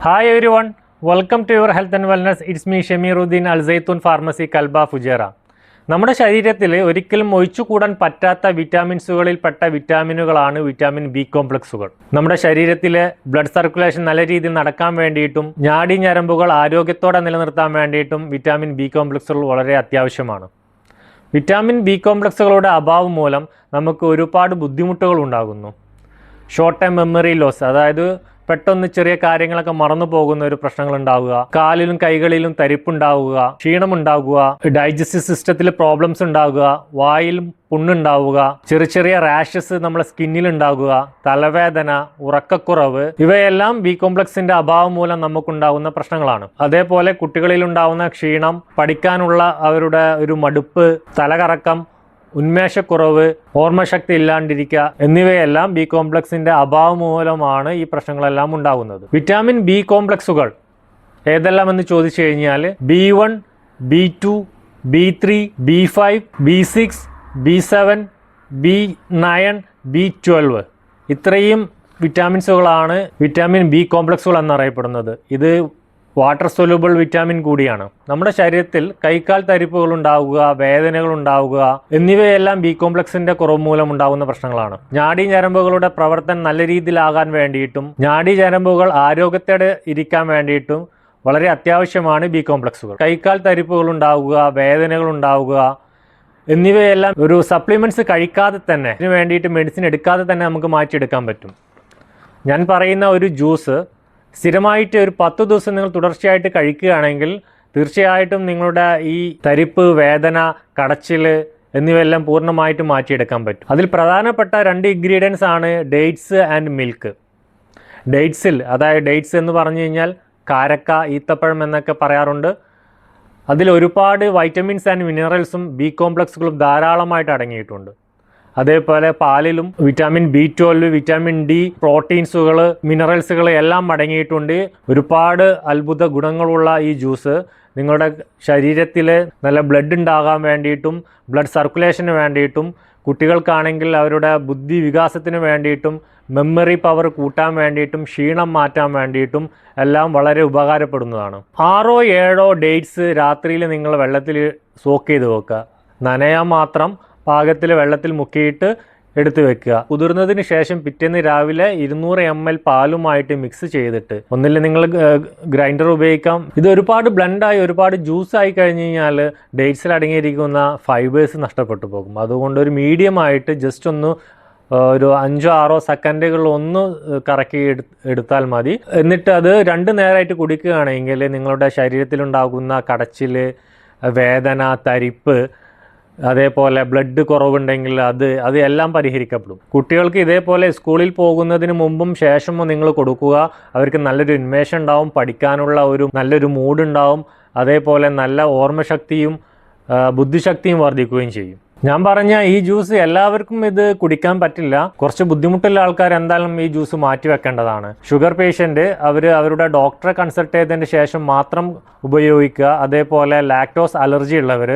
Hi everyone, welcome to your health and wellness. It's me Shamiruddin Al Zaytun Pharmacy Kalba Fujera. നമ്മുടെ ശരീരത്തിൽ ഒരിക്കലും ഒഴിച്ചുകൂടാൻ പറ്റാത്ത വിറ്റാമിൻസുകളിൽപ്പെട്ട വിറ്റാമിനുകളാണ് vitamin B കോംപ്ലക്സുകൾ. നമ്മുടെ ശരീരത്തിലെ ബ്ലഡ് സർക്കുലേഷൻ നല്ല രീതിയിൽ നടക്കാൻ വേണ്ടിയിട്ടും നാഡി ഞരമ്പുകൾ ആരോഗ്യത്തോടെ നിലനിർത്താൻ വേണ്ടിയിട്ടും വിറ്റാമിൻ ബി കോംപ്ലക്സുകൾ വളരെ അത്യാവശ്യമാണ്. വിറ്റാമിൻ ബി കോംപ്ലക്സുകളുടെ അഭാവം മൂലം നമുക്ക് ഒരുപാട് ബുദ്ധിമുട്ടുകൾ ഉണ്ടാകുന്നു. ഷോർട്ട് ടൈം മെമ്മറി ലോസ്, അതായത് പെട്ടെന്ന് ചെറിയ കാര്യങ്ങളൊക്കെ മറന്നു പോകുന്ന ഒരു പ്രശ്നങ്ങൾ ഉണ്ടാവുക, കാലിലും കൈകളിലും തരിപ്പുണ്ടാവുക, ക്ഷീണമുണ്ടാവുക, ഡൈജസ്റ്റീവ് സിസ്റ്റത്തിൽ പ്രോബ്ലംസ് ഉണ്ടാവുക, വായിലും പുണ്ണുണ്ടാവുക, ചെറിയ ചെറിയ റാഷസ് നമ്മുടെ സ്കിന്നിൽ ഉണ്ടാകുക, തലവേദന, ഉറക്കക്കുറവ്, ഇവയെല്ലാം ബി കോംപ്ലക്സിന്റെ അഭാവം മൂലം നമുക്കുണ്ടാകുന്ന പ്രശ്നങ്ങളാണ്. അതേപോലെ കുട്ടികളിൽ ഉണ്ടാകുന്ന ക്ഷീണം, പഠിക്കാനുള്ള അവരുടെ ഒരു മടുപ്പ്, തലകറക്കം, ഉന്മേഷക്കുറവ്, ഓർമ്മശക്തി ഇല്ലാണ്ടിരിക്കുക എന്നിവയെല്ലാം ബി കോംപ്ലക്സിന്റെ അഭാവം മൂലമാണ് ഈ പ്രശ്നങ്ങളെല്ലാം ഉണ്ടാകുന്നത്. വിറ്റാമിൻ ബി കോംപ്ലക്സുകൾ ഏതെല്ലാം എന്ന് ചോദിച്ചു കഴിഞ്ഞാൽ B1, B2, B3, B5, B6, B7, B9, B12 ഇത്രയും വിറ്റാമിൻസുകളാണ് വിറ്റാമിൻ ബി കോംപ്ലക്സുകൾ എന്നറിയപ്പെടുന്നത്. ഇത് വാട്ടർ സൊല്യൂബിൾ വിറ്റാമിൻ കൂടിയാണ്. നമ്മുടെ ശരീരത്തിൽ കൈക്കാൽ തരിപ്പുകൾ ഉണ്ടാവുക, വേദനകൾ ഉണ്ടാവുക എന്നിവയെല്ലാം ബി കോംപ്ലക്സിന്റെ കുറവ് മൂലം ഉണ്ടാകുന്ന പ്രശ്നങ്ങളാണ്. നാഡീ ഞരമ്പുകളുടെ പ്രവർത്തനം നല്ല രീതിയിലാകാൻ വേണ്ടിയിട്ടും നാഡീ ഞരമ്പുകൾ ആരോഗ്യത്തോടെ ഇരിക്കാൻ വേണ്ടിയിട്ടും വളരെ അത്യാവശ്യമാണ് ബി കോംപ്ലക്സുകൾ. കൈക്കാൽ തരിപ്പുകൾ ഉണ്ടാവുക, വേദനകൾ ഉണ്ടാവുക എന്നിവയെല്ലാം ഒരു സപ്ലിമെന്റ്സ് കഴിക്കാതെ തന്നെ, ഇതിനു വേണ്ടിയിട്ട് മെഡിസിൻ എടുക്കാതെ തന്നെ നമുക്ക് മാറ്റിയെടുക്കാൻ പറ്റും. ഞാൻ പറയുന്ന ഒരു ജ്യൂസ് സ്ഥിരമായിട്ട് ഒരു 10 ദിവസം നിങ്ങൾ തുടർച്ചയായിട്ട് കഴിക്കുകയാണെങ്കിൽ തീർച്ചയായിട്ടും നിങ്ങളുടെ ഈ തരിപ്പ്, വേദന, കടച്ചിൽ എന്നിവയെല്ലാം പൂർണ്ണമായിട്ട് മാറ്റിയെടുക്കാൻ പറ്റും. അതിൽ പ്രധാനപ്പെട്ട 2 ഇൻഗ്രീഡിയൻസ് ആണ് ഡേറ്റ്സ് ആൻഡ് മിൽക്ക്. ഡേറ്റ്സിൽ, അതായത് ഡേറ്റ്സ് എന്ന് പറഞ്ഞു കഴിഞ്ഞാൽ കാരക്ക, ഈത്തപ്പഴം എന്നൊക്കെ പറയാറുണ്ട്. അതിൽ ഒരുപാട് വൈറ്റമിൻസ് ആൻഡ് മിനറൽസും ബി കോംപ്ലക്സുകളും ധാരാളമായിട്ട് അടങ്ങിയിട്ടുണ്ട്. അതേപോലെ പാലിലും വിറ്റാമിൻ B12, വിറ്റാമിൻ ഡി, പ്രോട്ടീൻസുകൾ, മിനറൽസുകൾ എല്ലാം അടങ്ങിയിട്ടുണ്ട്. ഒരുപാട് അത്ഭുത ഗുണങ്ങളുള്ള ഈ ജ്യൂസ് നിങ്ങളുടെ ശരീരത്തിൽ നല്ല ബ്ലഡ് ഉണ്ടാകാൻ വേണ്ടിയിട്ടും ബ്ലഡ് സർക്കുലേഷന് വേണ്ടിയിട്ടും കുട്ടികൾക്കാണെങ്കിൽ അവരുടെ ബുദ്ധി വികാസത്തിന് വേണ്ടിയിട്ടും മെമ്മറി പവർ കൂട്ടാൻ വേണ്ടിയിട്ടും ക്ഷീണം മാറ്റാൻ വേണ്ടിയിട്ടും എല്ലാം വളരെ ഉപകാരപ്പെടുന്നതാണ്. 6-7 ഡേറ്റ്സ് രാത്രിയിൽ നിങ്ങൾ വെള്ളത്തിൽ സോക്ക് ചെയ്ത് വെക്കുക. നനയാൻ മാത്രം പാകത്തിൽ വെള്ളത്തിൽ മുക്കിയിട്ട് എടുത്തു വെക്കുക. കുതിർന്നതിന് ശേഷം പിറ്റേന്ന് രാവിലെ 200 ml പാലുമായിട്ട് മിക്സ് ചെയ്തിട്ട്, ഒന്നിൽ നിങ്ങൾ ഗ്രൈൻഡർ ഉപയോഗിക്കാം. ഇത് ഒരുപാട് ബ്ലെൻഡായി ഒരുപാട് ജ്യൂസായി കഴിഞ്ഞ് കഴിഞ്ഞാൽ ഡേറ്റ്സിൽ അടങ്ങിയിരിക്കുന്ന ഫൈബേഴ്സ് നഷ്ടപ്പെട്ടു പോകും. അതുകൊണ്ട് ഒരു മീഡിയം ആയിട്ട് ജസ്റ്റ് ഒന്ന് ഒരു 5-6 സെക്കൻഡുകളിൽ ഒന്ന് കറക്കി എടുത്താൽ മതി. എന്നിട്ട് അത് 2 നേരമായിട്ട് കുടിക്കുകയാണെങ്കിൽ നിങ്ങളുടെ ശരീരത്തിലുണ്ടാകുന്ന കടച്ചിൽ, വേദന, തരിപ്പ്, അതേപോലെ ബ്ലഡ് കുറവുണ്ടെങ്കിൽ അത് എല്ലാം പരിഹരിക്കപ്പെടും. കുട്ടികൾക്ക് ഇതേപോലെ സ്കൂളിൽ പോകുന്നതിന് മുമ്പും ശേഷമോ നിങ്ങൾ കൊടുക്കുക. അവർക്ക് നല്ലൊരു ഉന്മേഷം ഉണ്ടാവും, പഠിക്കാനുള്ള നല്ലൊരു മൂഡ് ഉണ്ടാവും. അതേപോലെ നല്ല ഓർമ്മശക്തിയും ബുദ്ധിശക്തിയും വർദ്ധിക്കുകയും ചെയ്യും. ഞാൻ പറഞ്ഞ ഈ ജ്യൂസ് എല്ലാവർക്കും ഇത് കുടിക്കാൻ പറ്റില്ല. കുറച്ച് ബുദ്ധിമുട്ടുള്ള ആൾക്കാർ എന്തായാലും ഈ ജ്യൂസ് മാറ്റി വെക്കേണ്ടതാണ്. ഷുഗർ പേഷ്യൻ്റ് അവരുടെ ഡോക്ടറെ കൺസൾട്ട് ചെയ്തതിന് ശേഷം മാത്രം ഉപയോഗിക്കുക. അതേപോലെ ലാക്ടോസ് അലർജി ഉള്ളവർ,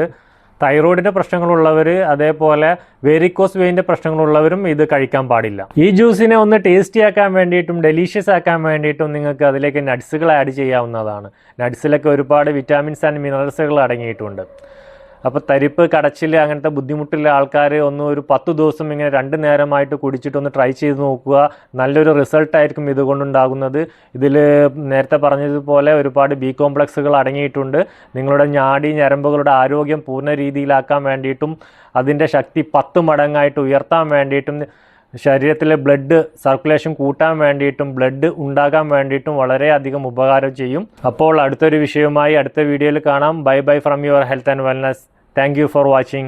തൈറോയിഡിൻ്റെ പ്രശ്നങ്ങളുള്ളവർ, അതേപോലെ വെരിക്കോസ് വെയിൻ്റെ പ്രശ്നങ്ങളുള്ളവരും ഇത് കഴിക്കാൻ പാടില്ല. ഈ ജ്യൂസിനെ ഒന്ന് ടേസ്റ്റി ആക്കാൻ വേണ്ടിയിട്ടും ഡെലീഷ്യസ് ആക്കാൻ വേണ്ടിയിട്ടും നിങ്ങൾക്ക് അതിലേക്ക് നട്ട്സുകൾ ആഡ് ചെയ്യാവുന്നതാണ്. നട്ട്സിലൊക്കെ ഒരുപാട് വിറ്റാമിൻസ് ആൻഡ് മിനറൽസുകൾ അടങ്ങിയിട്ടുണ്ട്. അപ്പോൾ തരിപ്പ്, കടച്ചിൽ അങ്ങനത്തെ ബുദ്ധിമുട്ടുള്ള ആൾക്കാർ ഒരു 10 ദിവസം ഇങ്ങനെ 2 നേരമായിട്ട് കുടിച്ചിട്ടൊന്ന് ട്രൈ ചെയ്ത് നോക്കുക. നല്ലൊരു റിസൾട്ടായിരിക്കും ഇതുകൊണ്ടുണ്ടാകുന്നത്. ഇതിൽ നേരത്തെ പറഞ്ഞതുപോലെ ഒരുപാട് ബി കോംപ്ലക്സുകൾ അടങ്ങിയിട്ടുണ്ട്. നിങ്ങളുടെ നാഡി ഞരമ്പുകളുടെ ആരോഗ്യം പൂർണ്ണ രീതിയിലാക്കാൻ വേണ്ടിയിട്ടും അതിൻ്റെ ശക്തി 10 മടങ്ങായിട്ട് ഉയർത്താൻ വേണ്ടിയിട്ടും ശരീരത്തിലെ ബ്ലഡ് സർക്കുലേഷൻ കൂട്ടാൻ വേണ്ടിയിട്ടും ബ്ലഡ് ഉണ്ടാകാൻ വേണ്ടിയിട്ടും വളരെയധികം ഉപകാരം ചെയ്യും. അപ്പോൾ അടുത്തൊരു വിഷയവുമായി അടുത്ത വീഡിയോയിൽ കാണാം. Bye bye from your health and wellness. Thank you for watching.